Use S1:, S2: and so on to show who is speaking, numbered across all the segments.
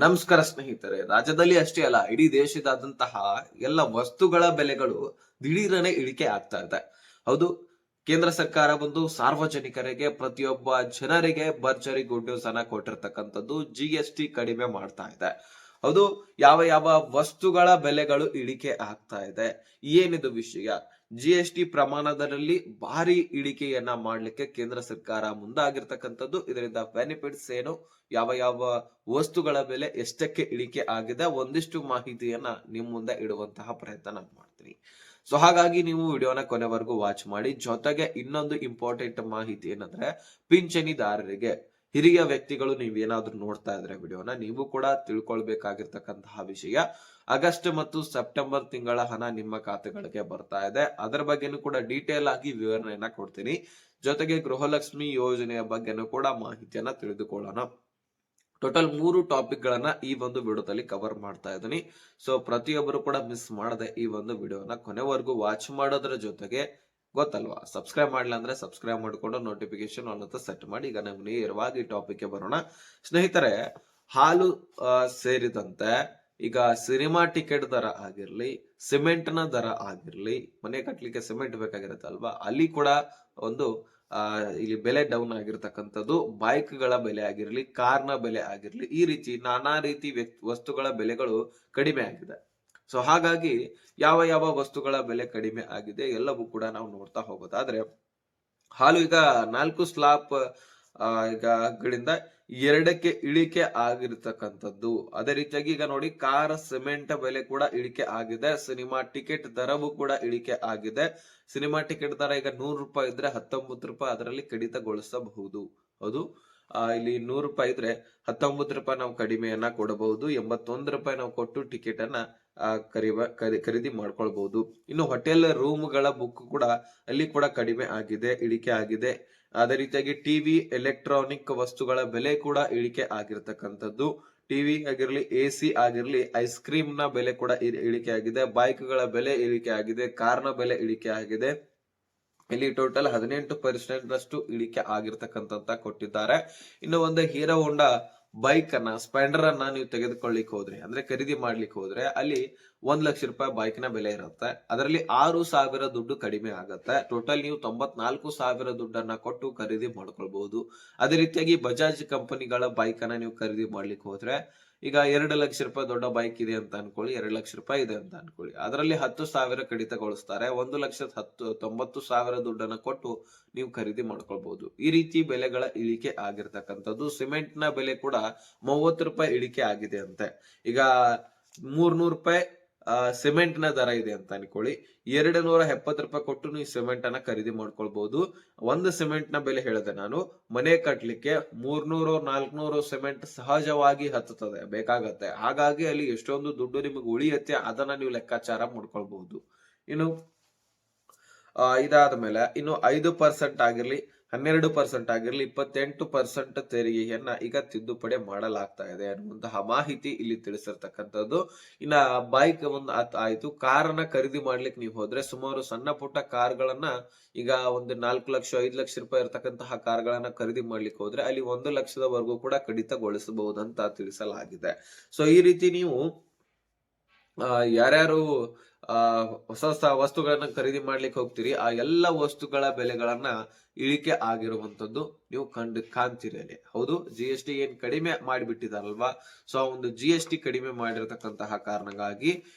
S1: ನಮಸ್ಕಾರ ಸ್ನೇಹಿತರೆ. ರಾಜ್ಯದಲ್ಲಿ ಅಷ್ಟೇ ಅಲ್ಲ, ಇಡೀ ದೇಶದಾದ್ಯಂತಹ ಎಲ್ಲ ವಸ್ತುಗಳ ಬೆಲೆಗಳು ದಿಢೀರನೆ ಇಳಿಕೆ ಆಗ್ತಾ ಇದೆ. ಹೌದು, ಕೇಂದ್ರ ಸರ್ಕಾರ ಬಂದು ಸಾರ್ವಜನಿಕರಿಗೆ, ಪ್ರತಿಯೊಬ್ಬ ಜನರಿಗೆ ಭರ್ಜರಿ ಗುಡ್ ನ್ಯೂಸ್ ಅನ್ನ ಕೊಟ್ಟಿರ್ತಕ್ಕಂಥದ್ದು GST ಕಡಿಮೆ ಮಾಡ್ತಾ ಇದೆ. ಹೌದು, ಯಾವ ಯಾವ ವಸ್ತುಗಳ ಬೆಲೆಗಳು ಇಳಿಕೆ ಆಗ್ತಾ ಇದೆ, ಏನಿದು ವಿಷಯ? GST ಪ್ರಮಾಣದಲ್ಲಿ ಭಾರಿ ಇಳಿಕೆಯನ್ನ ಮಾಡ್ಲಿಕ್ಕೆ ಕೇಂದ್ರ ಸರ್ಕಾರ ಮುಂದಾಗಿರ್ತಕ್ಕಂಥದ್ದು. ಇದರಿಂದ ಬೆನಿಫಿಟ್ಸ್ ಏನು, ಯಾವ ಯಾವ ವಸ್ತುಗಳ ಬೆಲೆ ಎಷ್ಟಕ್ಕೆ ಇಳಿಕೆ ಆಗಿದೆ, ಒಂದಿಷ್ಟು ಮಾಹಿತಿಯನ್ನ ನಿಮ್ ಮುಂದೆ ಇಡುವಂತಹ ಪ್ರಯತ್ನ ನಾನು ಮಾಡ್ತೀನಿ. ಸೊ ಹಾಗಾಗಿ ನೀವು ವಿಡಿಯೋನ ಕೊನೆವರೆಗೂ ವಾಚ್ ಮಾಡಿ. ಜೊತೆಗೆ ಇನ್ನೊಂದು ಇಂಪಾರ್ಟೆಂಟ್ ಮಾಹಿತಿ ಏನಂದ್ರೆ, ಪಿಂಚಣಿದಾರರಿಗೆ, ಹಿರಿಯ ವ್ಯಕ್ತಿಗಳು ನೀವೇನಾದ್ರೂ ನೋಡ್ತಾ ಇದ್ರೆ ವಿಡಿಯೋನ, ನೀವು ಕೂಡ ತಿಳ್ಕೊಳ್ಬೇಕಾಗಿರ್ತಕ್ಕಂತಹ ವಿಷಯ, ಆಗಸ್ಟ್ ಮತ್ತು ಸೆಪ್ಟೆಂಬರ್ ತಿಂಗಳ ಹಣ ನಿಮ್ಮ ಖಾತೆಗಳಿಗೆ ಬರ್ತಾ ಇದೆ. ಅದರ ಬಗ್ಗೆನೂ ಕೂಡ ಡೀಟೇಲ್ ಆಗಿ ವಿವರಣೆಯನ್ನ ಕೊಡ್ತೀನಿ. ಜೊತೆಗೆ ಗೃಹಲಕ್ಷ್ಮಿ ಯೋಜನೆಯ ಬಗ್ಗೆನೂ ಕೂಡ ಮಾಹಿತಿಯನ್ನ ತಿಳಿದುಕೊಳ್ಳೋಣ. ಟೋಟಲ್ 3 ಟಾಪಿಕ್ ಗಳನ್ನ ಈ ಒಂದು ವಿಡಿಯೋದಲ್ಲಿ ಕವರ್ ಮಾಡ್ತಾ ಇದ್ದೀನಿ. ಸೊ ಪ್ರತಿಯೊಬ್ಬರು ಕೂಡ ಮಿಸ್ ಮಾಡದೆ ಈ ಒಂದು ವಿಡಿಯೋನ ಕೊನೆವರೆಗೂ ವಾಚ್ ಮಾಡೋದ್ರ ಜೊತೆಗೆ, ಗೊತ್ತಲ್ವಾ, ಸಬ್ಸ್ಕ್ರೈಬ್ ಮಾಡಿಲ್ಲ ಅಂದ್ರೆ ಸಬ್ಸ್ಕ್ರೈಬ್ ಮಾಡ್ಕೊಂಡು ನೋಟಿಫಿಕೇಶನ್ ಅಂತ ಸೆಟ್ ಮಾಡಿ. ಈಗ ನಾವು ನೇರವಾಗಿ ಟಾಪಿಕ್ ಗೆ ಬರೋಣ. ಸ್ನೇಹಿತರೆ, ಹಾಲು ಸೇರಿದಂತೆ ಈಗ ಸಿನಿಮಾ ಟಿಕೆಟ್ ದರ ಆಗಿರ್ಲಿ, ಸಿಮೆಂಟ್ ನ ದರ ಆಗಿರ್ಲಿ, ಮನೆ ಕಟ್ಟಲಿಕ್ಕೆ ಸಿಮೆಂಟ್ ಬೇಕಾಗಿರುತ್ತೆ ಅಲ್ವಾ, ಅಲ್ಲಿ ಕೂಡ ಒಂದು ಇಲ್ಲಿ ಬೆಲೆ ಡೌನ್ ಆಗಿರ್ತಕ್ಕಂಥದ್ದು. ಬೈಕ್ ಗಳ ಬೆಲೆ ಆಗಿರ್ಲಿ, ಕಾರ್ ನ ಬೆಲೆ ಆಗಿರ್ಲಿ, ಈ ರೀತಿ ನಾನಾ ರೀತಿ ವಸ್ತುಗಳ ಬೆಲೆಗಳು ಕಡಿಮೆ ಆಗಿದೆ. ಸೊ ಹಾಗಾಗಿ ಯಾವ ಯಾವ ವಸ್ತುಗಳ ಬೆಲೆ ಕಡಿಮೆ ಆಗಿದೆ ಎಲ್ಲವೂ ಕೂಡ ನಾವು ನೋಡ್ತಾ ಹೋಗೋದಾದ್ರೆ, ಹಾಲು ಈಗ 4 ಸ್ಲಾಪ್ ಈಗ ಗಳಿಂದ 2ಕ್ಕೆ ಇಳಿಕೆ ಆಗಿರ್ತಕ್ಕಂಥದ್ದು. ಅದೇ ರೀತಿಯಾಗಿ ಈಗ ನೋಡಿ, ಕಾರ್ ಸಿಮೆಂಟ್ ಬೆಲೆ ಕೂಡ ಇಳಿಕೆ ಆಗಿದೆ. ಸಿನಿಮಾ ಟಿಕೆಟ್ ದರವೂ ಕೂಡ ಇಳಿಕೆ ಆಗಿದೆ. ಸಿನಿಮಾ ಟಿಕೆಟ್ ದರ ಈಗ 100 ರೂಪಾಯಿ ಇದ್ರೆ 19 ರೂಪಾಯಿ ಅದರಲ್ಲಿ ಕಡಿತಗೊಳಿಸಬಹುದು. ಹೌದು, ಇಲ್ಲಿ 100 ರೂಪಾಯಿ ಇದ್ರೆ 19 ರೂಪಾಯಿ ನಾವು ಕಡಿಮೆಯನ್ನ ಕೊಡಬಹುದು. 81 ರೂಪಾಯಿ ನಾವು ಕೊಟ್ಟು ಟಿಕೆಟ್ ಅನ್ನ ಖರೀದಿ ಮಾಡ್ಕೊಳ್ಬಹುದು. ಇನ್ನು ಹೋಟೆಲ್ ರೂಮ್ ಗಳ ಬುಕ್ ಕೂಡ ಅಲ್ಲಿ ಕೂಡ ಕಡಿಮೆ ಆಗಿದೆ, ಇಳಿಕೆ ಆಗಿದೆ. ಅದೇ ರೀತಿಯಾಗಿ ಟಿವಿ, ಎಲೆಕ್ಟ್ರಾನಿಕ್ ವಸ್ತುಗಳ ಬೆಲೆ ಕೂಡ ಇಳಿಕೆ ಆಗಿರ್ತಕ್ಕಂಥದ್ದು. ಟಿವಿ ಆಗಿರ್ಲಿ, AC ಆಗಿರ್ಲಿ, ಐಸ್ ಕ್ರೀಮ್ ನ ಬೆಲೆ ಕೂಡ ಇಳಿಕೆ ಆಗಿದೆ. ಬೈಕ್ ಗಳ ಬೆಲೆ ಇಳಿಕೆ ಆಗಿದೆ, ಕಾರ್ ನ ಬೆಲೆ ಇಳಿಕೆ ಆಗಿದೆ. ಇಲ್ಲಿ ಟೋಟಲ್ 18% ನಷ್ಟು ಇಳಿಕೆ ಆಗಿರ್ತಕ್ಕಂಥ ಕೊಟ್ಟಿದ್ದಾರೆ. ಇನ್ನು ಒಂದು ಹೀರೋ ಹೋಂಡಾ ಬೈಕ್ ಅನ್ನ, ಸ್ಪೆಂಡರ್ ಅನ್ನ ನೀವು ತೆಗೆದುಕೊಳ್ಳಿಕ್ ಹೋದ್ರೆ, ಅಂದ್ರೆ ಖರೀದಿ ಮಾಡ್ಲಿಕ್ಕೆ ಹೋದ್ರೆ, ಅಲ್ಲಿ 1 ಲಕ್ಷ ರೂಪಾಯಿ ಬೈಕ್ ನ ಬೆಲೆ ಇರುತ್ತೆ. ಅದರಲ್ಲಿ 6,000 ದುಡ್ಡು ಕಡಿಮೆ ಆಗುತ್ತೆ. ಟೋಟಲ್ ನೀವು 94,000 ದುಡ್ಡನ್ನ ಕೊಟ್ಟು ಖರೀದಿ ಮಾಡ್ಕೊಳ್ಬಹುದು. ಅದೇ ರೀತಿಯಾಗಿ ಬಜಾಜ್ ಕಂಪನಿಗಳ ಬೈಕ್ ಅನ್ನ ನೀವು ಖರೀದಿ ಮಾಡ್ಲಿಕ್ಕೆ ಹೋದ್ರೆ, ಈಗ 2 ಲಕ್ಷ ರೂಪಾಯಿ ದೊಡ್ಡ ಬೈಕ್ ಇದೆ ಅಂತ ಅನ್ಕೊಳ್ಳಿ, 2 ಲಕ್ಷ ರೂಪಾಯಿ ಇದೆ ಅಂತ ಅನ್ಕೊಳ್ಳಿ, ಅದರಲ್ಲಿ 10,000 ಕಡಿತಗೊಳಿಸ್ತಾರೆ. 1,90,000 ದುಡ್ಡನ್ನ ಕೊಟ್ಟು ನೀವು ಖರೀದಿ ಮಾಡ್ಕೊಳ್ಬಹುದು. ಈ ರೀತಿ ಬೆಲೆಗಳ ಇಳಿಕೆ ಆಗಿರ್ತಕ್ಕಂಥದ್ದು. ಸಿಮೆಂಟ್ ನ ಬೆಲೆ ಕೂಡ 30 ರೂಪಾಯಿ ಇಳಿಕೆ ಆಗಿದೆ ಅಂತೆ. ಈಗ 300 ರೂಪಾಯಿ ಸಿಮೆಂಟ್ ನ ದರ ಇದೆ ಅಂತ ಅನ್ಕೊಳ್ಳಿ, 270 ರೂಪಾಯಿ ಕೊಟ್ಟು ನೀವು ಸಿಮೆಂಟ್ ಅನ್ನ ಖರೀದಿ ಮಾಡ್ಕೊಳ್ಬಹುದು. ಒಂದು ಸಿಮೆಂಟ್ ನ ಬೆಲೆ ಹೇಳಿದೆ ನಾನು, ಮನೆ ಕಟ್ಲಿಕ್ಕೆ 300-400 ಸಿಮೆಂಟ್ ಸಹಜವಾಗಿ ಹತ್ತುತ್ತದೆ, ಬೇಕಾಗತ್ತೆ. ಹಾಗಾಗಿ ಅಲ್ಲಿ ಎಷ್ಟೊಂದು ದುಡ್ಡು ನಿಮಗೆ ಉಳಿಯುತ್ತೆ, ಅದನ್ನ ನೀವು ಲೆಕ್ಕಾಚಾರ ಮಾಡ್ಕೊಳ್ಬಹುದು. ಇನ್ನು ಇದಾದ ಮೇಲೆ ಇನ್ನು 5% ಆಗಿರ್ಲಿ, 12% ಆಗಿರ್ಲಿ, 28% ತೆರಿಗೆಯನ್ನ ಈಗ ತಿದ್ದುಪಡಿ ಮಾಡಲಾಗ್ತಾ ಇದೆ ಅನ್ನುವಂತಹ ಮಾಹಿತಿ ಇಲ್ಲಿ ತಿಳಿಸಿರ್ತಕ್ಕಂಥದ್ದು. ಇನ್ನ ಬೈಕ್ ಒಂದು ಆಯ್ತು. ಕಾರನ್ನ ಖರೀದಿ ಮಾಡ್ಲಿಕ್ಕೆ ನೀವು ಹೋದ್ರೆ, ಸುಮಾರು ಸಣ್ಣ ಪುಟ್ಟ ಕಾರ್ಗಳನ್ನ ಈಗ ಒಂದು 4 ಲಕ್ಷ 5 ಲಕ್ಷ ರೂಪಾಯಿ ಇರತಕ್ಕಂತಹ ಕಾರ್ಗಳನ್ನ ಖರೀದಿ ಮಾಡ್ಲಿಕ್ಕೆ ಹೋದ್ರೆ, ಅಲ್ಲಿ 1 ಲಕ್ಷದವರೆಗೂ ಕೂಡ ಕಡಿತಗೊಳಿಸಬಹುದಂತ ತಿಳಿಸಲಾಗಿದೆ. ಸೊ ಈ ರೀತಿ ನೀವು ಯಾರ್ಯಾರು ಹೊಸ ಹೊಸ ವಸ್ತುಗಳನ್ನ ಖರೀದಿ ಮಾಡ್ಲಿಕ್ಕೆ ಹೋಗ್ತೀರಿ, ಆ ಎಲ್ಲ ವಸ್ತುಗಳ ಬೆಲೆಗಳನ್ನ ಇಳಿಕೆ ಆಗಿರುವಂತದ್ದು ನೀವು ಕಾಣ್ತೀರಿ ಅಲ್ಲಿ. ಹೌದು, GST ಏನ್ ಕಡಿಮೆ ಮಾಡಿಬಿಟ್ಟಿದಾರಲ್ವಾ, ಸೊ ಆ ಒಂದು GST ಕಡಿಮೆ ಮಾಡಿರತಕ್ಕಂತಹ ಕಾರಣಕ್ಕಾಗಿ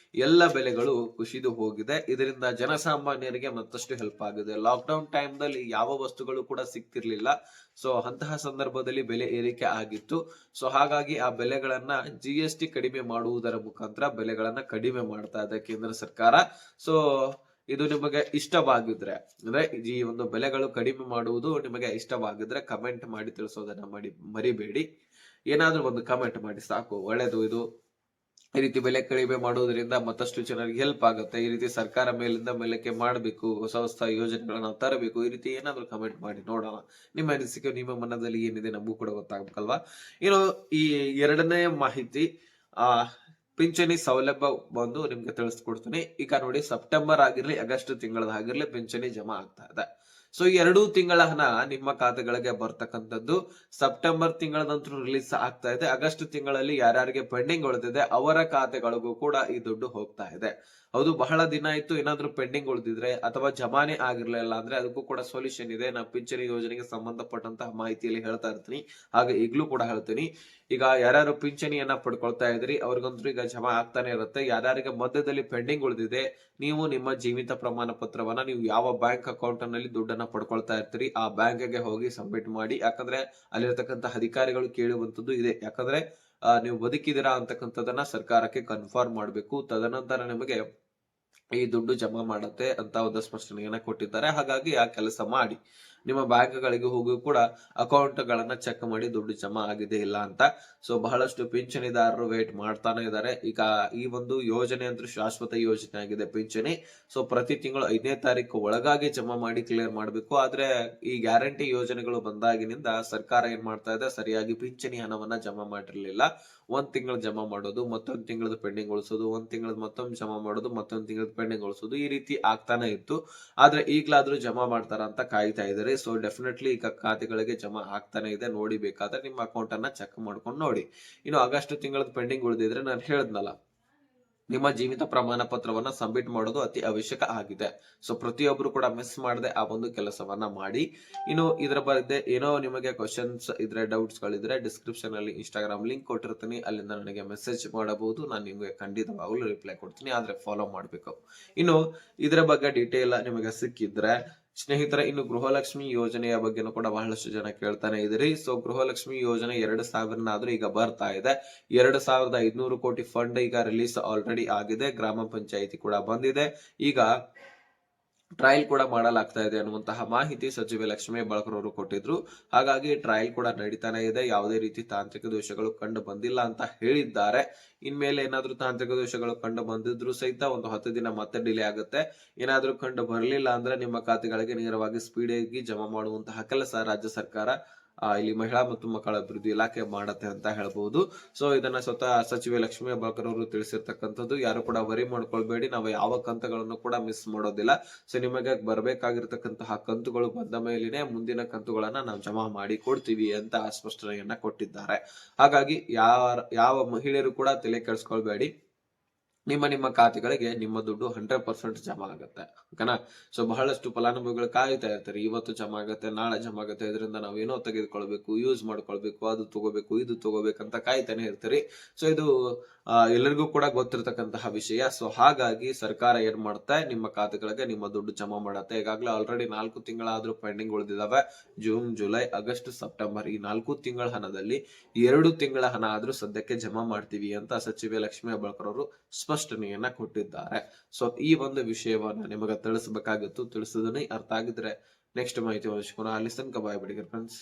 S1: ಎಲ್ಲ ಬೆಲೆಗಳು ಕುಸಿದು ಹೋಗಿದೆ. ಇದರಿಂದ ಜನಸಾಮಾನ್ಯರಿಗೆ ಮತ್ತಷ್ಟು ಹೆಲ್ಪ್ ಆಗಿದೆ. ಲಾಕ್ಡೌನ್ ಟೈಮ್ ದಲ್ಲಿ ಯಾವ ವಸ್ತುಗಳು ಕೂಡ ಸಿಗ್ತಿರ್ಲಿಲ್ಲ. ಸೊ ಅಂತಹ ಸಂದರ್ಭದಲ್ಲಿ ಬೆಲೆ ಏರಿಕೆ ಆಗಿತ್ತು. ಸೊ ಹಾಗಾಗಿ ಆ ಬೆಲೆಗಳನ್ನ GST ಕಡಿಮೆ ಮಾಡುವುದರ ಮುಖಾಂತರ ಬೆಲೆಗಳನ್ನ ಕಡಿಮೆ ಮಾಡ್ತಾ ಇದೆ ಕೇಂದ್ರ ಸರ್ಕಾರ. ಸೊ ಇದು ನಿಮಗೆ ಇಷ್ಟವಾಗಿದ್ರೆ, ಅಂದ್ರೆ ಈ ಒಂದು ಬೆಲೆಗಳು ಕಡಿಮೆ ಮಾಡುವುದು ನಿಮಗೆ ಇಷ್ಟವಾಗಿದ್ರೆ ಕಮೆಂಟ್ ಮಾಡಿ ತಿಳಿಸೋದನ್ನ ಮರಿಬೇಡಿ. ಏನಾದ್ರೂ ಒಂದು ಕಮೆಂಟ್ ಮಾಡಿ ಸಾಕು, ಒಳ್ಳೇದು ಇದು. ಈ ರೀತಿ ಬೆಲೆ ಕಡಿಮೆ ಮಾಡುವುದರಿಂದ ಮತ್ತಷ್ಟು ಜನರಿಗೆ ಹೆಲ್ಪ್ ಆಗುತ್ತೆ. ಈ ರೀತಿ ಸರ್ಕಾರ ಮೇಲಿಂದ ಮೇಲಕ್ಕೆ ಮಾಡಬೇಕು, ಹೊಸ ಹೊಸ ಯೋಜನೆಗಳನ್ನ ತರಬೇಕು. ಈ ರೀತಿ ಏನಾದ್ರೂ ಕಮೆಂಟ್ ಮಾಡಿ ನೋಡೋಣ. ನಿಮ್ಮ ಅನಿಸಿಕೆ, ನಿಮ್ಮ ಮನದಲ್ಲಿ ಏನಿದೆ ನಮಗೂ ಕೂಡ ಗೊತ್ತಾಗಬೇಕಲ್ವಾ. ಇನ್ನು ಈ ಎರಡನೇ ಮಾಹಿತಿ, ಪಿಂಚಣಿ ಸೌಲಭ್ಯ ಬಂದು ನಿಮ್ಗೆ ತಿಳಿಸ್ಕೊಡ್ತೀನಿ. ಈಗ ನೋಡಿ, ಸೆಪ್ಟೆಂಬರ್ ಆಗಿರ್ಲಿ, ಆಗಸ್ಟ್ ತಿಂಗಳದ ಆಗಿರ್ಲಿ ಪಿಂಚಣಿ ಜಮಾ ಆಗ್ತಾ ಇದೆ. ಸೊ ಈ 2 ತಿಂಗಳ ಹಣ ನಿಮ್ಮ ಖಾತೆಗಳಿಗೆ ಬರ್ತಕ್ಕಂಥದ್ದು. ಸೆಪ್ಟೆಂಬರ್ ತಿಂಗಳದಂತೂ ರಿಲೀಸ್ ಆಗ್ತಾ ಇದೆ. ಆಗಸ್ಟ್ ತಿಂಗಳಲ್ಲಿ ಯಾರ್ಯಾರಿಗೆ ಪೆಂಡಿಂಗ್ ಉಳಿದಿದೆ ಅವರ ಖಾತೆಗಳಿಗೂ ಕೂಡ ಈ ದುಡ್ಡು ಹೋಗ್ತಾ ಇದೆ. ಹೌದು, ಬಹಳ ದಿನ ಆಯ್ತು ಏನಾದ್ರೂ ಪೆಂಡಿಂಗ್ ಉಳಿದಿದ್ರೆ ಅಥವಾ ಜಮಾನೆ ಆಗಿರ್ಲಿಲ್ಲ ಅಂದ್ರೆ ಅದಕ್ಕೂ ಕೂಡ ಸೊಲ್ಯೂಷನ್ ಇದೆ. ನಾನು ಪಿಂಚಣಿ ಯೋಜನೆಗೆ ಸಂಬಂಧಪಟ್ಟಂತಹ ಮಾಹಿತಿಯಲ್ಲಿ ಹೇಳ್ತಾ ಇರ್ತೀನಿ, ಹಾಗೆ ಈಗಲೂ ಕೂಡ ಹೇಳ್ತೀನಿ. ಈಗ ಯಾರ್ಯಾರು ಪಿಂಚಣಿಯನ್ನ ಪಡ್ಕೊಳ್ತಾ ಇದ್ರಿ ಅವ್ರಿಗಂತೂ ಈಗ ಜಮಾ ಆಗ್ತಾನೆ ಇರುತ್ತೆ. ಯಾರ್ಯಾರಿಗೆ ಮಧ್ಯದಲ್ಲಿ ಪೆಂಡಿಂಗ್ ಉಳಿದಿದೆ, ನೀವು ನಿಮ್ಮ ಜೀವಿತ ಪ್ರಮಾಣ ಪತ್ರವನ್ನ ನೀವು ಯಾವ ಬ್ಯಾಂಕ್ ಅಕೌಂಟ್ ನಲ್ಲಿ ದುಡ್ಡನ್ನ ಪಡ್ಕೊಳ್ತಾ ಇರ್ತೀರಿ ಆ ಬ್ಯಾಂಕ್ಗೆ ಹೋಗಿ ಸಬ್ಮಿಟ್ ಮಾಡಿ. ಯಾಕಂದ್ರೆ ಅಲ್ಲಿರ್ತಕ್ಕಂಥ ಅಧಿಕಾರಿಗಳು ಕೇಳುವಂತದ್ದು ಇದೆ. ಯಾಕಂದ್ರೆ ನೀವು ಬದುಕಿದಿರಾ ಅಂತಕ್ಕಂಥದ್ದನ್ನ ಸರ್ಕಾರಕ್ಕೆ ಕನ್ಫರ್ಮ್ ಮಾಡ್ಬೇಕು. ತದನಂತರ ನಿಮಗೆ ಈ ದುಡ್ಡು ಜಮಾ ಮಾಡುತ್ತೆ ಅಂತ ಒಂದು ಸ್ಪಷ್ಟನೆಯನ್ನ ಕೊಟ್ಟಿದ್ದಾರೆ. ಹಾಗಾಗಿ ಆ ಕೆಲಸ ಮಾಡಿ. ನಿಮ್ಮ ಬ್ಯಾಂಕ್ಗಳಿಗೆ ಹೋಗಿ ಕೂಡ ಅಕೌಂಟ್ ಗಳನ್ನ ಚೆಕ್ ಮಾಡಿ ದುಡ್ಡು ಜಮಾ ಆಗಿದೆ ಇಲ್ಲ ಅಂತ. ಸೊ ಬಹಳಷ್ಟು ಪಿಂಚಣಿದಾರರು ವೇಟ್ ಮಾಡ್ತಾನೆ ಇದ್ದಾರೆ. ಈಗ ಈ ಒಂದು ಯೋಜನೆ ಅಂದ್ರೆ ಶಾಶ್ವತ ಯೋಜನೆ ಆಗಿದೆ ಪಿಂಚಣಿ. ಸೊ ಪ್ರತಿ ತಿಂಗಳು 5ನೇ ತಾರೀಕು ಒಳಗಾಗಿ ಜಮಾ ಮಾಡಿ ಕ್ಲಿಯರ್ ಮಾಡಬೇಕು. ಆದ್ರೆ ಈ ಗ್ಯಾರಂಟಿ ಯೋಜನೆಗಳು ಬಂದಾಗಿನಿಂದ ಸರ್ಕಾರ ಏನ್ ಮಾಡ್ತಾ ಇದೆ, ಸರಿಯಾಗಿ ಪಿಂಚಣಿ ಹಣವನ್ನ ಜಮಾ ಮಾಡಿರ್ಲಿಲ್ಲ. ಒಂದ್ ತಿಂಗಳು ಜಮಾ ಮಾಡೋದು, ಮತ್ತೊಂದ್ ತಿಂಗಳದ ಪೆಂಡಿಂಗ್ ಉಳಿಸೋದು, ಒಂದ್ ತಿಂಗಳದ ಮತ್ತೊಂದು ಜಮಾ ಮಾಡೋದು, ಮತ್ತೊಂದ್ ತಿಂಗಳದ ಪೆಂಡಿಂಗ್ ಉಳಿಸೋದು, ಈ ರೀತಿ ಆಗ್ತಾನೆ ಇತ್ತು. ಆದ್ರೆ ಈಗ್ಲಾದ್ರೂ ಜಮಾ ಮಾಡ್ತಾರ ಅಂತ ಕಾಯ್ತಾ ಇದ್ದಾರೆ. ಸೊ ಡೆಫಿನೆಟ್ಲಿ ಈಗ ಖಾತೆಗಳಿಗೆ ಜಮಾ ಆಗ್ತಾನೆ ಇದೆ. ನೋಡಿ, ಬೇಕಾದ್ರೆ ನಿಮ್ಮ ಅಕೌಂಟ್ ಅನ್ನ ಚೆಕ್ ಮಾಡ್ಕೊಂಡು ನೋಡಿ. ಇನ್ನು ಆಗಸ್ಟ್ ತಿಂಗಳದ ಪೆಂಡಿಂಗ್ ಉಳಿದಿದ್ರೆ ನಾನು ಹೇಳದ್ನಲ್ಲ, ನಿಮ್ಮ ಜೀವಿತ ಪ್ರಮಾಣ ಪತ್ರವನ್ನ ಸಬ್ಮಿಟ್ ಮಾಡೋದು ಅತಿ ಅವಶ್ಯಕ ಆಗಿದೆ. ಸೊ ಪ್ರತಿಯೊಬ್ರು ಕೂಡ ಮಿಸ್ ಮಾಡದೆ ಆ ಒಂದು ಕೆಲಸವನ್ನ ಮಾಡಿ. ಇನ್ನು ಇದರ ಬಗ್ಗೆ ಏನೋ ನಿಮಗೆ ಕ್ವಶನ್ಸ್ ಇದ್ರೆ, ಡೌಟ್ಸ್ ಗಳಿದ್ರೆ ಡಿಸ್ಕ್ರಿಪ್ಷನ್ ಅಲ್ಲಿ ಇನ್ಸ್ಟಾಗ್ರಾಮ್ ಲಿಂಕ್ ಕೊಟ್ಟಿರ್ತೀನಿ, ಅಲ್ಲಿಂದ ನನಗೆ ಮೆಸೇಜ್ ಮಾಡಬಹುದು. ನಾನು ನಿಮಗೆ ಖಂಡಿತವಾಗ್ಲೂ ರಿಪ್ಲೈ ಕೊಡ್ತೀನಿ, ಆದ್ರೆ ಫಾಲೋ ಮಾಡ್ಬೇಕು. ಇನ್ನು ಇದರ ಬಗ್ಗೆ ಡೀಟೇಲ್ ನಿಮಗೆ ಸಿಕ್ಕಿದ್ರೆ ಸ್ನೇಹಿತರೆ, ಇನ್ನು ಗೃಹಲಕ್ಷ್ಮಿ ಯೋಜನೆಯ ಬಗ್ಗೆನೂ ಕೂಡ ಬಹಳಷ್ಟು ಜನ ಕೇಳ್ತಾನೆ ಇದ್ರಿ. ಸೊ ಗೃಹಲಕ್ಷ್ಮಿ ಯೋಜನೆ 2,000 ಈಗ ಬರ್ತಾ ಇದೆ. 2,500 ಕೋಟಿ ಫಂಡ್ ಈಗ ರಿಲೀಸ್ ಆಲ್ರೆಡಿ ಆಗಿದೆ. ಗ್ರಾಮ ಪಂಚಾಯಿತಿ ಕೂಡ ಬಂದಿದೆ. ಈಗ ಟ್ರಯಲ್ ಕೂಡ ಮಾಡಲಾಗ್ತಾ ಇದೆ ಅನ್ನುವಂತಹ ಮಾಹಿತಿ ಸಚಿವೆ ಲಕ್ಷ್ಮೀ ಹೆಬ್ಬಾಳ್ಕರ್ ಕೊಟ್ಟಿದ್ರು. ಹಾಗಾಗಿ ಟ್ರಯಲ್ ಕೂಡ ನಡೀತಾನೆ ಇದೆ. ಯಾವುದೇ ರೀತಿ ತಾಂತ್ರಿಕ ದೋಷಗಳು ಕಂಡು ಬಂದಿಲ್ಲ ಅಂತ ಹೇಳಿದ್ದಾರೆ. ಇನ್ಮೇಲೆ ಏನಾದ್ರೂ ತಾಂತ್ರಿಕ ದೋಷಗಳು ಕಂಡು ಬಂದಿದ್ರು ಸಹಿತ ಒಂದು 10 ದಿನ ಮತ್ತೆ ಡಿಲೇ ಆಗುತ್ತೆ. ಏನಾದ್ರೂ ಕಂಡು ಬರಲಿಲ್ಲ ಅಂದ್ರೆ ನಿಮ್ಮ ಖಾತೆಗಳಿಗೆ ನೇರವಾಗಿ ಸ್ಪೀಡ್ ಆಗಿ ಜಮಾ ಮಾಡುವಂತಹ ಕೆಲಸ ರಾಜ್ಯ ಸರ್ಕಾರ ಇಲ್ಲಿ ಮಹಿಳಾ ಮತ್ತು ಮಕ್ಕಳ ಅಭಿವೃದ್ಧಿ ಇಲಾಖೆ ಮಾಡತ್ತೆ ಅಂತ ಹೇಳ್ಬಹುದು. ಸೊ ಇದನ್ನ ಸ್ವತಃ ಸಚಿವೆ ಲಕ್ಷ್ಮೀ ಹೆಬ್ಬಾಳ್ಕರ್ ಅವರು ತಿಳಿಸಿರ್ತಕ್ಕಂಥದ್ದು. ಯಾರು ಕೂಡ ವರಿ ಮಾಡ್ಕೊಳ್ಬೇಡಿ, ನಾವು ಯಾವ ಕಂತುಗಳನ್ನು ಕೂಡ ಮಿಸ್ ಮಾಡೋದಿಲ್ಲ. ಸೊ ನಿಮಗೆ ಬರ್ಬೇಕಾಗಿರ್ತಕ್ಕಂತಹ ಕಂತುಗಳು ಬಂದ ಮೇಲಿನೇ ಮುಂದಿನ ಕಂತುಗಳನ್ನ ನಾವು ಜಮಾ ಮಾಡಿ ಕೊಡ್ತೀವಿ ಅಂತ ಸ್ಪಷ್ಟನೆಯನ್ನ ಕೊಟ್ಟಿದ್ದಾರೆ. ಹಾಗಾಗಿ ಯಾವ ಮಹಿಳೆಯರು ಕೂಡ ತಲೆ ಕೆಡಿಸ್ಕೊಳ್ಬೇಡಿ. ನಿಮ್ಮ ಖಾತೆಗಳಿಗೆ ನಿಮ್ಮ ದುಡ್ಡು 100% ಜಮಾ ಆಗುತ್ತೆ. ಓಕೆನಾ? ಸೊ ಬಹಳಷ್ಟು ಫಲಾನುಭವಿಗಳು ಕಾಯ್ತಾ ಇರ್ತಾರೆ, ಇವತ್ತು ಜಮಾ ಆಗುತ್ತೆ, ನಾಳೆ ಜಮಾ ಆಗುತ್ತೆ, ಇದರಿಂದ ನಾವು ಏನೋ ತೆಗೆದುಕೊಳ್ಬೇಕು, ಯೂಸ್ ಮಾಡ್ಕೊಳ್ಬೇಕು, ಅದು ತಗೋಬೇಕು, ಇದು ತಗೋಬೇಕಂತ ಕಾಯ್ತಾನೆ ಇರ್ತೀರಿ. ಸೊ ಇದು ಎಲ್ಲರಿಗೂ ಕೂಡ ಗೊತ್ತಿರತಕ್ಕಂತಹ ವಿಷಯ. ಸೊ ಹಾಗಾಗಿ ಸರ್ಕಾರ ಏನ್ ಮಾಡುತ್ತೆ, ನಿಮ್ಮ ಖಾತೆಗಳಿಗೆ ನಿಮ್ಮ ದುಡ್ಡು ಜಮಾ ಮಾಡುತ್ತೆ. ಈಗಾಗಲೇ ಆಲ್ರೆಡಿ 4 ತಿಂಗಳಾದ್ರೂ ಪೆಂಡಿಂಗ್ ಉಳಿದಿದಾವೆ. ಜೂನ್, ಜುಲೈ, ಆಗಸ್ಟ್, ಸೆಪ್ಟೆಂಬರ್ ಈ 4 ತಿಂಗಳ ಹಣದಲ್ಲಿ 2 ತಿಂಗಳ ಹಣ ಆದ್ರೂ ಸದ್ಯಕ್ಕೆ ಜಮಾ ಮಾಡ್ತೀವಿ ಅಂತ ಸಚಿವೆ ಲಕ್ಷ್ಮೀ ಹೆಬ್ಬಾಳ್ಕರ್ ಅವರು ಸ್ಪಷ್ಟನೆಯನ್ನ ಕೊಟ್ಟಿದ್ದಾರೆ. ಸೊ ಈ ಒಂದು ವಿಷಯವನ್ನ ನಿಮಗೆ ತಿಳಿಸಬೇಕಾಗಿತ್ತು. ತಿಳಿಸಿದನಿ, ಅರ್ಥ ಆಗಿದ್ರೆ ನೆಕ್ಸ್ಟ್ ಮಾಹಿತಿ ಹಂಚ್ಕೋಣ. ಅಲ್ಲಿ ತನಕ ಬಾಯ್ ಬಿಡಿ ಫ್ರೆಂಡ್ಸ್.